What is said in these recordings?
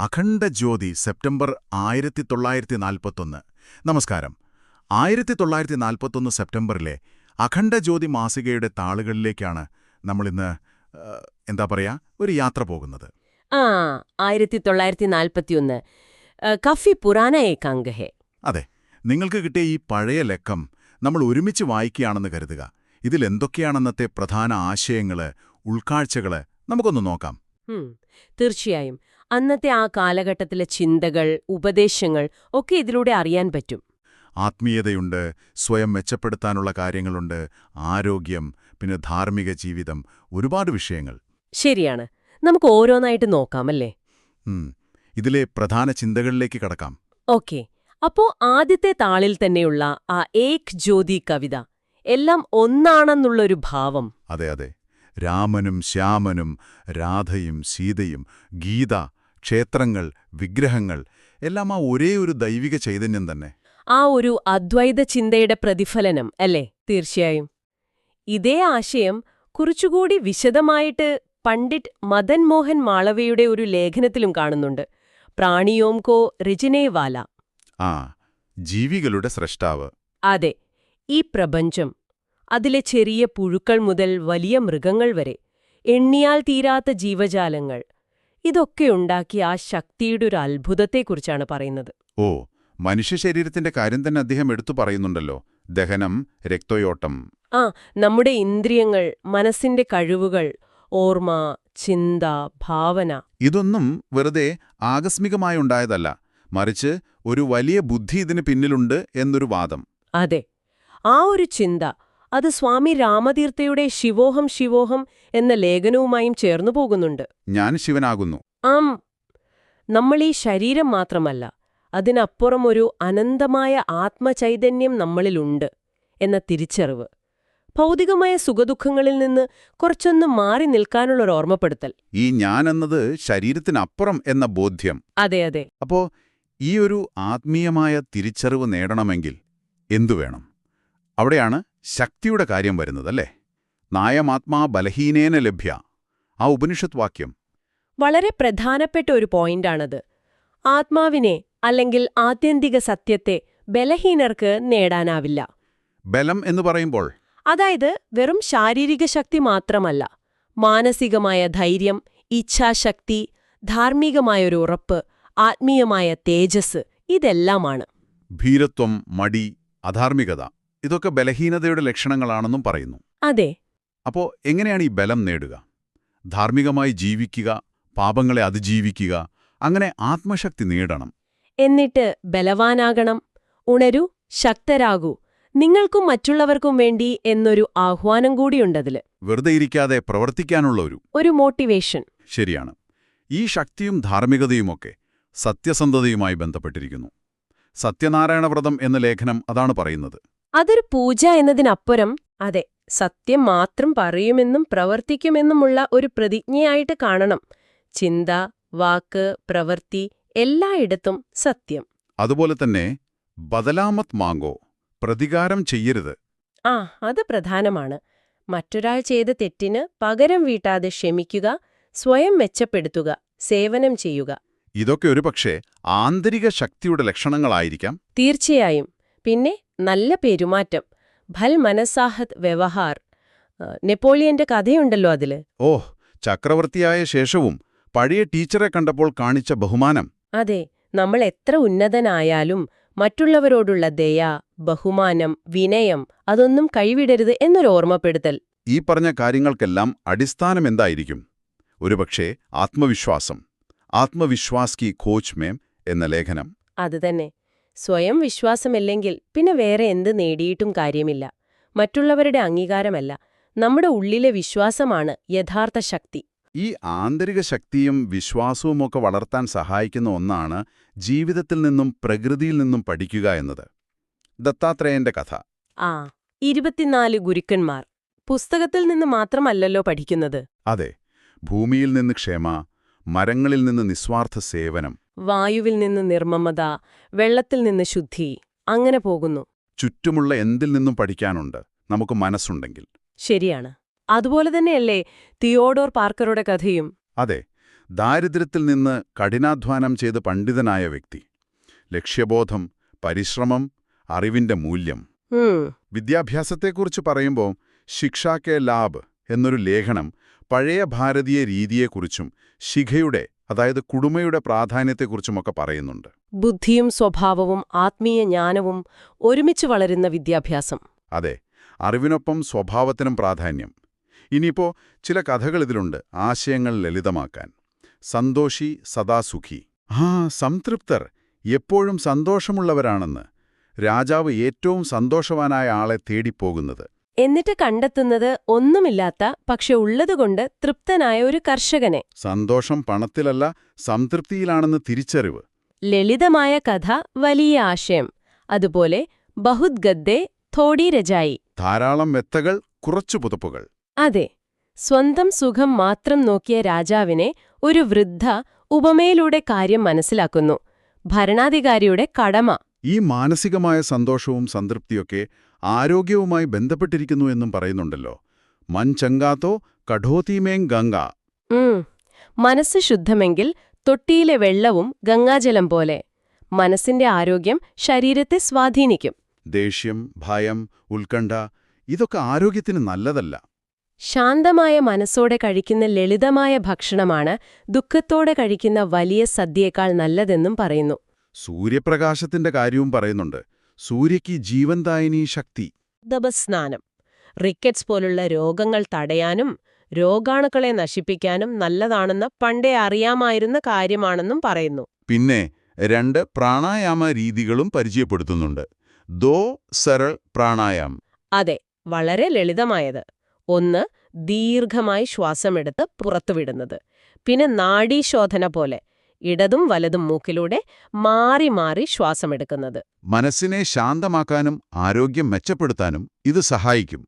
അഖണ്ഡജ്യോതി September 1941. നമസ്കാരം. 1941 സെപ്റ്റംബറിലെ അഖണ്ഡജ്യോതി മാസികയുടെ താളുകളിലേക്കാണ് നമ്മളിന്ന് ഒരു യാത്ര പോകുന്നത്. 1941 കഫി പുരാന ഏക് അംഗ് ഹെ. അതെ, നിങ്ങൾക്ക് കിട്ടിയ ഈ പഴയ ലക്കം നമ്മൾ ഒരുമിച്ച് വായിക്കുകയാണെന്ന് കരുതുക. ഇതിലെന്തൊക്കെയാണെന്നത്തെ പ്രധാന ആശയങ്ങള്, ഉൾക്കാഴ്ചകള് നമുക്കൊന്ന് നോക്കാം. തീർച്ചയായും. അന്നത്തെ ആ കാലഘട്ടത്തിലെ ചിന്തകൾ, ഉപദേശങ്ങൾ ഒക്കെ ഇതിലൂടെ അറിയാൻ പറ്റും. ആത്മീയതയുണ്ട്, സ്വയം മെച്ചപ്പെടുത്താനുള്ള കാര്യങ്ങളുണ്ട്, ആരോഗ്യം, പിന്നെ ധാർമ്മിക ജീവിതം, ഒരുപാട് വിഷയങ്ങൾ. ശരിയാണ്. നമുക്ക് ഓരോന്നായിട്ട് നോക്കാമല്ലേ? ഇതിലെ പ്രധാന ചിന്തകളിലേക്ക് കടക്കാം. ഓക്കെ. അപ്പോ ആദ്യത്തെ താളിൽ തന്നെയുള്ള ആ ഏക് ജ്യോതി കവിത, എല്ലാം ഒന്നാണെന്നുള്ളൊരു ഭാവം. അതെ അതെ. രാമനും ശ്യാമനും രാധയും സീതയും, ഗീത, ക്ഷേത്രങ്ങൾ, വിഗ്രഹങ്ങൾ എല്ലാം ആ ഒരേ ഒരു ദൈവിക ചൈതന്യം തന്നെ. ആ ഒരു അദ്വൈത ചിന്തയുടെ പ്രതിഫലനം അല്ലേ? തീർച്ചയായും. ഇതേ ആശയം കുറച്ചുകൂടി വിശദമായിട്ട് പണ്ഡിറ്റ് മദൻ മോഹൻ മാളവയുടെ ഒരു ലേഖനത്തിലും കാണുന്നുണ്ട്. പ്രാണിയോം കോ രചനേവാല. ജീവികളുടെ സ്രഷ്ടാവ്. അതെ. ഈ പ്രപഞ്ചം, അതിലെ ചെറിയ പുഴുക്കൾ മുതൽ വലിയ മൃഗങ്ങൾ വരെ, എണ്ണിയാൽ തീരാത്ത ജീവജാലങ്ങൾ, ഇതൊക്കെ ഉണ്ടാക്കിയ ആ ശക്തിയുടെ ഒരു അത്ഭുതത്തെക്കുറിച്ചാണ് പറയുന്നത്. ഓ, മനുഷ്യ ശരീരത്തിന്റെ കാര്യം തന്നെ അദ്ദേഹം എടുത്തു പറയുന്നുണ്ടല്ലോ. ദഹനം, രക്തയോട്ടം. നമ്മുടെ ഇന്ദ്രിയങ്ങൾ, മനസ്സിന്റെ കഴിവുകൾ, ഓർമ്മ, ചിന്ത, ഭാവന. ഇതൊന്നും വെറുതെ ആകസ്മികമായുണ്ടായതല്ല, മറിച്ച് ഒരു വലിയ ബുദ്ധി ഇതിന് പിന്നിലുണ്ട് എന്നൊരു വാദം. അതെ. ആ ഒരു ചിന്ത, അത് സ്വാമി രാമതീർത്ഥയുടെ ശിവോഹം ശിവോഹം എന്ന ലേഖനവുമായും ചേർന്നു പോകുന്നുണ്ട്. ഞാൻ ശിവനാകുന്നു. നമ്മൾ ഈ ശരീരം മാത്രമല്ല, അതിനപ്പുറം ഒരു അനന്തമായ ആത്മചൈതന്യം നമ്മളിലുണ്ട് എന്ന തിരിച്ചറിവ്. ഭൗതികമായ സുഖദുഃഖങ്ങളിൽ നിന്ന് കുറച്ചൊന്ന് മാറി നിൽക്കാനുള്ളൊരു ഓർമ്മപ്പെടുത്തൽ. ഈ ഞാൻ എന്നത് ശരീരത്തിനപ്പുറം എന്ന ബോധ്യം. അതെ അതെ. അപ്പോ ഈ ഒരു ആത്മീയമായ തിരിച്ചറിവ് നേടണമെങ്കിൽ എന്തു വേണം? അവിടെയാണ് ശക്തിയുടെ കാര്യം വരുന്നതല്ലേ? നായമാത്മാ ബലഹീനേന ലഭ്യ, ആ ഉപനിഷത്ത് വാക്യം വളരെ പ്രധാനപ്പെട്ട ഒരു പോയിന്റാണത്. ആത്മാവിനെ, അല്ലെങ്കിൽ ആത്യന്തിക സത്യത്തെ ബലഹീനർക്ക് നേടാനാവില്ല. ബലം എന്ന് പറയുമ്പോൾ അതായത് വെറും ശാരീരിക ശക്തി മാത്രമല്ല, മാനസികമായ ധൈര്യം, ഇച്ഛാശക്തി, ധാർമ്മികമായൊരു ഉറപ്പ്, ആത്മീയമായ തേജസ്, ഇതെല്ലാമാണ്. ഭീരത്വം, മടി, അധാർമികത, ഇതൊക്കെ ബലഹീനതയുടെ ലക്ഷണങ്ങളാണെന്നും പറയുന്നു. അതെ. അപ്പോ എങ്ങനെയാണ് ഈ ബലം നേടുക? ധാർമ്മികമായി ജീവിക്കുക, പാപങ്ങളെ അതിജീവിക്കുക, അങ്ങനെ ആത്മശക്തി നേടണം. എന്നിട്ട് ബലവാനാകണം. ഉണരൂ, ശക്തരാകൂ, നിങ്ങൾക്കും മറ്റുള്ളവർക്കും വേണ്ടി എന്നൊരു ആഹ്വാനം കൂടിയുണ്ടതില്. വെറുതെ ഇരിക്കാതെ പ്രവർത്തിക്കാനുള്ള ഒരു മോട്ടിവേഷൻ. ശരിയാണ്. ഈ ശക്തിയും ധാർമ്മികതയുമൊക്കെ സത്യസന്ധതയുമായി ബന്ധപ്പെട്ടിരിക്കുന്നു. സത്യനാരായണ വ്രതം എന്ന ലേഖനം അതാണ് പറയുന്നത്. അതൊരു പൂജ എന്നതിനപ്പുറം, അതെ, സത്യം മാത്രം പറയുമെന്നും പ്രവർത്തിക്കുമെന്നുമുള്ള ഒരു പ്രതിജ്ഞയായിട്ട് കാണണം. ചിന്ത, വാക്ക്, പ്രവൃത്തി എല്ലായിടത്തും സത്യം. അതുപോലെ തന്നെ ബദലാമത് മാങ്കോ, പ്രതികാരം ചെയ്യരുത്. അത് പ്രധാനമാണ്. മറ്റൊരാൾ ചെയ്ത തെറ്റിന് പകരം വീട്ടാതെ ക്ഷമിക്കുക, സ്വയം മെച്ചപ്പെടുത്തുക, സേവനം ചെയ്യുക. ഇതൊക്കെ ഒരുപക്ഷെ ആന്തരിക ശക്തിയുടെ ലക്ഷണങ്ങളായിരിക്കാം. തീർച്ചയായും. പിന്നെ നല്ല പെരുമാറ്റം, ഭൽ മനസാഹത് വ്യവഹാർ. നെപ്പോളിയന്റെ കഥയുണ്ടല്ലോ അതില്. ചക്രവർത്തിയായ ശേഷവും പഴയ ടീച്ചറെ കണ്ടപ്പോൾ കാണിച്ച ബഹുമാനം. അതെ, നമ്മൾ എത്ര ഉന്നതനായാലും മറ്റുള്ളവരോടുള്ള ദയ, ബഹുമാനം, വിനയം, അതൊന്നും കൈവിടരുത് എന്നൊരു ഓർമ്മപ്പെടുത്തൽ. ഈ പറഞ്ഞ കാര്യങ്ങൾക്കെല്ലാം അടിസ്ഥാനം എന്തായിരിക്കും? ഒരുപക്ഷെ ആത്മവിശ്വാസം. ആത്മവിശ്വാസ് കി ഖോജ് മേം എന്ന ലേഖനം. അതുതന്നെ. സ്വയം വിശ്വാസമില്ലെങ്കിൽ പിന്നെ വേറെ എന്ത് നേടിയിട്ടും കാര്യമില്ല. മറ്റുള്ളവരുടെ അംഗീകാരമല്ല, നമ്മുടെ ഉള്ളിലെ വിശ്വാസമാണ് യഥാർത്ഥ ശക്തി. ഈ ആന്തരിക ശക്തിയും വിശ്വാസവുമൊക്കെ വളർത്താൻ സഹായിക്കുന്ന ഒന്നാണ് ജീവിതത്തിൽ നിന്നും പ്രകൃതിയിൽ നിന്നും പഠിക്കുക എന്നത്. ദത്താത്രേയന്റെ കഥ. 24 ഗുരുക്കന്മാർ. പുസ്തകത്തിൽ നിന്ന് മാത്രമല്ലല്ലോ പഠിക്കുന്നത്. അതെ. ഭൂമിയിൽ നിന്ന് ക്ഷമ, മരങ്ങളിൽ നിന്ന് നിസ്വാർത്ഥ സേവനം, വായുവിൽ നിന്ന് നിർമ്മമത, വെള്ളത്തിൽ നിന്ന് ശുദ്ധി, അങ്ങനെ പോകുന്നു. ചുറ്റുമുള്ള എന്തിൽ നിന്നും പഠിക്കാനുണ്ട് നമുക്ക് മനസ്സുണ്ടെങ്കിൽ. ശരിയാണ്. അതുപോലെ തന്നെയല്ലേ തിയോഡോർ പാർക്കറുടെ കഥയും? അതെ. ദാരിദ്ര്യത്തിൽ നിന്ന് കഠിനാധ്വാനം ചെയ്ത് പണ്ഡിതനായ വ്യക്തി. ലക്ഷ്യബോധം, പരിശ്രമം, അറിവിന്റെ മൂല്യം. വിദ്യാഭ്യാസത്തെക്കുറിച്ച് പറയുമ്പോൾ ശിക്ഷാ കെ ലാഭ് എന്നൊരു ലേഖനം പഴയ ഭാരതീയ രീതിയെക്കുറിച്ചും ശിഖയുടെ, അതായത് കുടുമയുടെ പ്രാധാന്യത്തെക്കുറിച്ചുമൊക്കെ പറയുന്നുണ്ട്. ബുദ്ധിയും സ്വഭാവവും ആത്മീയ ജ്ഞാനവും ഒരുമിച്ച് വളരുന്ന വിദ്യാഭ്യാസം. അതെ, അറിവിനൊപ്പം സ്വഭാവത്തിനും പ്രാധാന്യം. ഇനിയിപ്പോ ചില കഥകൾ ഇതിലുണ്ട്, ആശയങ്ങൾ ലളിതമാക്കാൻ. സന്തോഷി സദാ സുഖി. സംതൃപ്തർ എപ്പോഴും സന്തോഷമുള്ളവരാണെന്ന്. രാജാവ് ഏറ്റവും സന്തോഷവാനായ ആളെ തേടിപ്പോകുന്നത്. എന്നിട്ട് കണ്ടെത്തുന്നത് ഒന്നുമില്ലാത്ത പക്ഷെ ഉള്ളതുകൊണ്ട് തൃപ്തനായ ഒരു കർഷകനെ. സന്തോഷം പണത്തിലല്ല, സംതൃപ്തിയിലാണെന്ന് തിരിച്ചറിവ്. ലളിതമായ കഥ, വലിയ ആശയം. അതുപോലെ ബഹുത് ഗദ്ദെ തോടി രജായി. ധാരാളം മെത്തകൾ, കുറച്ചു പുതപ്പുകൾ. അതെ, സ്വന്തം സുഖം മാത്രം നോക്കിയ രാജാവിനെ ഒരു വൃദ്ധ ഉപമയിലൂടെ കാര്യം മനസ്സിലാക്കുന്നു. ഭരണാധികാരിയുടെ കടമ. ഈ മാനസികമായ സന്തോഷവും സംതൃപ്തിയൊക്കെ ആരോഗ്യവുമായി ബന്ധപ്പെട്ടിരിക്കുന്നു എന്നും പറയുന്നുണ്ടല്ലോ. മൻ ചങ്കാത്തോ കഠോതീമേം ഗംഗ. മനസ്സ് ശുദ്ധമെങ്കിൽ തൊട്ടിയിലെ വെള്ളവും ഗംഗാജലം പോലെ. മനസ്സിന്റെ ആരോഗ്യം ശരീരത്തെ സ്വാധീനിക്കും. ദേഷ്യം, ഭയം, ഉത്കണ്ഠ ഇതൊക്കെ ആരോഗ്യത്തിന് നല്ലതല്ല. ശാന്തമായ മനസ്സോടെ കഴിക്കുന്ന ലളിതമായ ഭക്ഷണമാണ് ദുഃഖത്തോടെ കഴിക്കുന്ന വലിയ സദ്യയേക്കാൾ നല്ലതെന്നും പറയുന്നു. സൂര്യപ്രകാശത്തിന്റെ കാര്യവും പറയുന്നുണ്ട്. സൂര്യയ്ക്ക് ജീവൻദായിനി ശക്തി. ദബസ്നാനം റിക്കറ്റ്സ് പോലുള്ള രോഗങ്ങൾ തടയാനും രോഗാണുക്കളെ നശിപ്പിക്കാനും നല്ലതാണെന്ന് പണ്ടേ അറിയാമായിരുന്ന കാര്യമാണെന്നും പറയുന്നു. പിന്നെ 2 പ്രാണായാമ രീതികളും പരിചയപ്പെടുത്തുന്നുണ്ട്. ദോ സരൾ പ്രാണായാം. അതെ, വളരെ ലളിതമായത്. ഒന്ന്, ദീർഘമായി ശ്വാസമെടുത്ത് പുറത്തുവിടുന്നത്. പിന്നെ നാഡീശോധന പോലെ ഇടതും വലതും മൂക്കിലൂടെ മാറി മാറി ശ്വാസമെടുക്കുന്നത്. മനസ്സിനെ ശാന്തമാക്കാനും ആരോഗ്യം മെച്ചപ്പെടുത്താനും ഇത് സഹായിക്കും.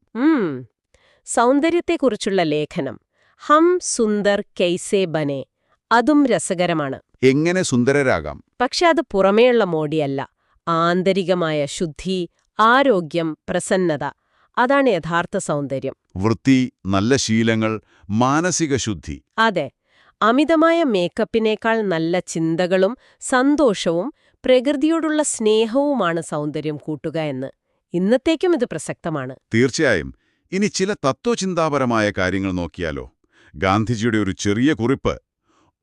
സൗന്ദര്യത്തെക്കുറിച്ചുള്ള ലേഖനം ഹം സുന്ദർ കെയ്സേ ബനെ, അതും രസകരമാണ്. എങ്ങനെ സുന്ദരരാകാം? പക്ഷെ അത് പുറമേയുള്ള മോടിയല്ല. ആന്തരികമായ ശുദ്ധി, ആരോഗ്യം, പ്രസന്നത, അതാണ് യഥാർത്ഥ സൗന്ദര്യം. വൃത്തി, നല്ല ശീലങ്ങൾ, മാനസിക ശുദ്ധി. അതെ, അമിതമായ മേക്കപ്പിനേക്കാൾ നല്ല ചിന്തകളും സന്തോഷവും പ്രകൃതിയോടുള്ള സ്നേഹവുമാണ് സൗന്ദര്യം കൂട്ടുക എന്ന്. ഇന്നത്തേക്കും ഇത് പ്രസക്തമാണ്. തീർച്ചയായും. ഇനി ചില തത്വചിന്താപരമായ കാര്യങ്ങൾ നോക്കിയാലോ? ഗാന്ധിജിയുടെ ഒരു ചെറിയ കുറിപ്പ്,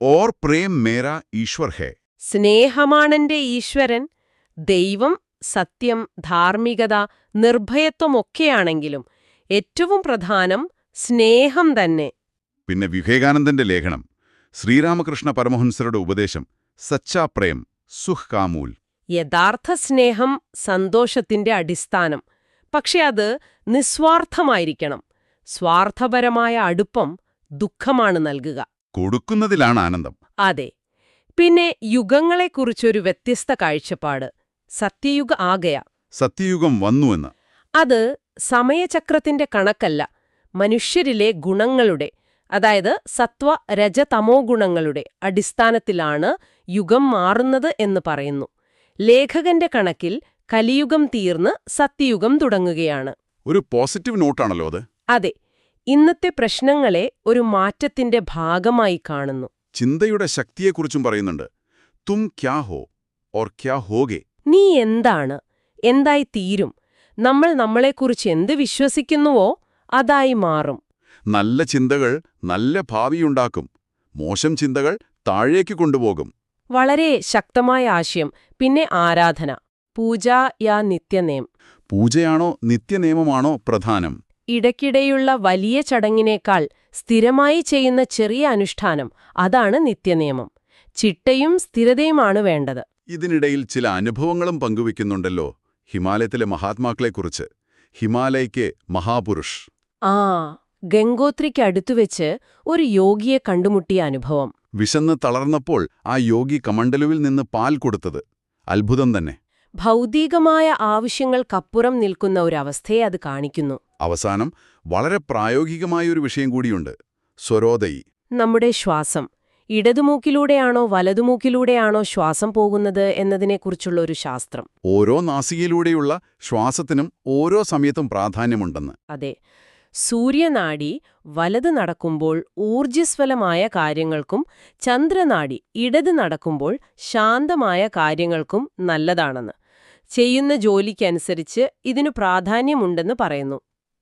ഓർ പ്രേം മേരാ ഈശ്വർ ഹേ. സ്നേഹമാണെന്റെ ഈശ്വരൻ. ദൈവം, സത്യം, ധാർമ്മികത, നിർഭയത്വമൊക്കെയാണെങ്കിലും ഏറ്റവും പ്രധാനം സ്നേഹം തന്നെ. പിന്നെ വിവേകാനന്ദന്റെ ലേഖനം, ശ്രീരാമകൃഷ്ണ പരമഹംസരുടെ ഉപദേശം, സച്ചാ പ്രേം സുഖ് കാമൂൽ. യഥാർത്ഥ സ്നേഹം സന്തോഷത്തിന്റെ അടിസ്ഥാനം. പക്ഷെ അത് നിസ്വാർത്ഥമായിരിക്കണം. സ്വാർത്ഥപരമായ അടുപ്പം ദുഃഖമാണ് നൽകുക. കൊടുക്കുന്നതിലാണ് ആനന്ദം. അതെ. പിന്നെ യുഗങ്ങളെക്കുറിച്ചൊരു വ്യത്യസ്ത കാഴ്ചപ്പാട്. സത്യയുഗ ആകയ. സത്യയുഗം വന്നുവെന്ന്. അത് സമയചക്രത്തിന്റെ കണക്കല്ല, മനുഷ്യരിലെ ഗുണങ്ങളുടെ, അതായത് സത്വ രജ തമോ ഗുണങ്ങളുടെ അടിസ്ഥാനത്തിലാണ് യുഗം മാറുന്നത് എന്ന് പറയുന്നു. ലേഖകന്റെ കണക്കിൽ കലിയുഗം തീർന്ന് സത്യയുഗം തുടങ്ങുകയാണ്. ഒരു പോസിറ്റീവ് നോട്ടാണല്ലോ അത്. അതെ, ഇന്നത്തെ പ്രശ്നങ്ങളെ ഒരു മാറ്റത്തിന്റെ ഭാഗമായി കാണുന്നു. ചിന്തയുടെ ശക്തിയെക്കുറിച്ചും പറയുന്നുണ്ട്. തും ക്യാ ഹോ ഓർ ക്യാ ഹോഗെ. നീ എന്താണ്, എന്തായി തീരും. നമ്മൾ നമ്മളെക്കുറിച്ച് എന്ത് വിശ്വസിക്കുന്നുവോ അതായി മാറും. നല്ല ചിന്തകൾ നല്ല ഭാവിയുണ്ടാക്കും. മോശം ചിന്തകൾ താഴേക്ക് കൊണ്ടുപോകും. വളരെ ശക്തമായ ആശയം. പിന്നെ ആരാധന. പൂജ യാ നിത്യനേം. പൂജയാണോ നിത്യനിയമമാണോ പ്രധാനം? ഇടയ്ക്കിടെയുള്ള വലിയ ചടങ്ങിനേക്കാൾ സ്ഥിരമായി ചെയ്യുന്ന ചെറിയ അനുഷ്ഠാനം, അതാണ് നിത്യനിയമം. ചിട്ടയും സ്ഥിരതയുമാണ് വേണ്ടത്. ഇതിനിടയിൽ ചില അനുഭവങ്ങളും പങ്കുവെക്കുന്നുണ്ടല്ലോ ഹിമാലയത്തിലെ മഹാത്മാക്കളെക്കുറിച്ച്. ഹിമാലയ്ക്ക് മഹാപുരുഷ്. ഗംഗോത്രിക്ക് അടുത്തുവെച്ച് ഒരു യോഗിയെ കണ്ടുമുട്ടിയ അനുഭവം. വിശന്ന് തളർന്നപ്പോൾ ആ യോഗി കമണ്ഡലുവിൽ നിന്ന് പാൽ കൊടുത്തത് അത്ഭുതം തന്നെ. ഭൗതികമായ ആവശ്യങ്ങൾക്കപ്പുറം നിൽക്കുന്ന ഒരവസ്ഥയെ അത് കാണിക്കുന്നു. അവസാനം വളരെ പ്രായോഗികമായൊരു വിഷയം കൂടിയുണ്ട്, സ്വരോദയി. നമ്മുടെ ശ്വാസം ഇടതുമൂക്കിലൂടെയാണോ വലതുമൂക്കിലൂടെയാണോ ശ്വാസം പോകുന്നത് എന്നതിനെക്കുറിച്ചുള്ള ഒരു ശാസ്ത്രം. ഓരോ നാസികയിലൂടെയുള്ള ശ്വാസത്തിനും ഓരോ സമയത്തും പ്രാധാന്യമുണ്ടെന്ന്. അതെ, സൂര്യനാഡി വലത് നടക്കുമ്പോൾ ഊർജ്ജസ്വലമായ കാര്യങ്ങൾക്കും ചന്ദ്രനാഡി ഇടത് നടക്കുമ്പോൾ ശാന്തമായ കാര്യങ്ങൾക്കും നല്ലതാണെന്ന്. ചെയ്യുന്ന ജോലിക്കനുസരിച്ച് ഇതിനു പ്രാധാന്യമുണ്ടെന്ന് പറയുന്നു.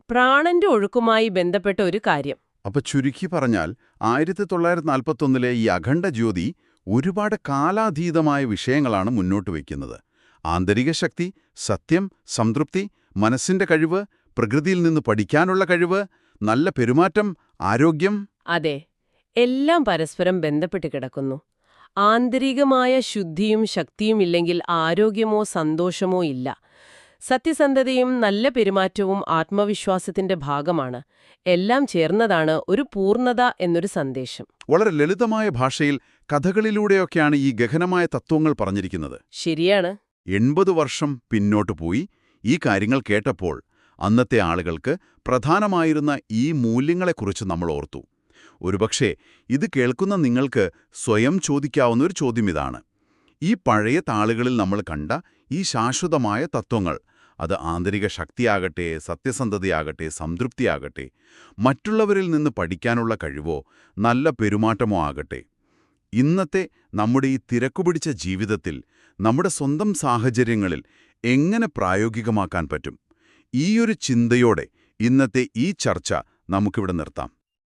പ്രാണന്റെ ഒഴുക്കുമായി ബന്ധപ്പെട്ട ഒരു കാര്യം. അപ്പൊ ചുരുക്കി പറഞ്ഞാൽ 1941 ഈ അഖണ്ഡ ജ്യോതി ഒരുപാട് കാലാതീതമായ വിഷയങ്ങളാണ് മുന്നോട്ട് വയ്ക്കുന്നത്. ആന്തരിക ശക്തി, സത്യം, സംതൃപ്തി, മനസ്സിന്റെ കഴിവ്, പ്രകൃതിയിൽ നിന്ന് പഠിക്കാനുള്ള കഴിവ്, നല്ല പെരുമാറ്റം, ആരോഗ്യം. അതെ, എല്ലാം പരസ്പരം ബന്ധപ്പെട്ട് കിടക്കുന്നു. ആന്തരികമായ ശുദ്ധിയും ശക്തിയും ഇല്ലെങ്കിൽ ആരോഗ്യമോ സന്തോഷമോ ഇല്ല. സത്യസന്ധതയും നല്ല പെരുമാറ്റവും ആത്മവിശ്വാസത്തിന്റെ ഭാഗമാണ്. എല്ലാം ചേർന്നതാണ് ഒരു പൂർണ്ണത എന്നൊരു സന്ദേശം. വളരെ ലളിതമായ ഭാഷയിൽ കഥകളിലൂടെയൊക്കെയാണ് ഈ ഗഹനമായ തത്വങ്ങൾ പറഞ്ഞിരിക്കുന്നത്. ശരിയാണ്. 80 വർഷം പിന്നോട്ട് പോയി ഈ കാര്യങ്ങൾ കേട്ടപ്പോൾ അന്നത്തെ ആളുകൾക്ക് പ്രധാനമായിരുന്ന ഈ മൂല്യങ്ങളെക്കുറിച്ച് നമ്മൾ ഓർത്തു. ഒരുപക്ഷേ ഇത് കേൾക്കുന്ന നിങ്ങൾക്ക് സ്വയം ചോദിക്കാവുന്ന ഒരു ചോദ്യം ഇതാണ്: ഈ പഴയ താളുകളിൽ നമ്മൾ കണ്ട ഈ ശാശ്വതമായ തത്വങ്ങൾ, അത് ആന്തരിക ശക്തിയാകട്ടെ, സത്യസന്ധതയാകട്ടെ, സംതൃപ്തിയാകട്ടെ, മറ്റുള്ളവരിൽ നിന്ന് പഠിക്കാനുള്ള കഴിവോ നല്ല പെരുമാറ്റമോ ആകട്ടെ, ഇന്നത്തെ നമ്മുടെ ഈ തിരക്കുപിടിച്ച ജീവിതത്തിൽ, നമ്മുടെ സ്വന്തം സാഹചര്യങ്ങളിൽ എങ്ങനെ പ്രായോഗികമാക്കാൻ പറ്റും? ഈയൊരു ചിന്തയോടെ ഇന്നത്തെ ഈ ചർച്ച നമുക്കിവിടെ നിർത്താം.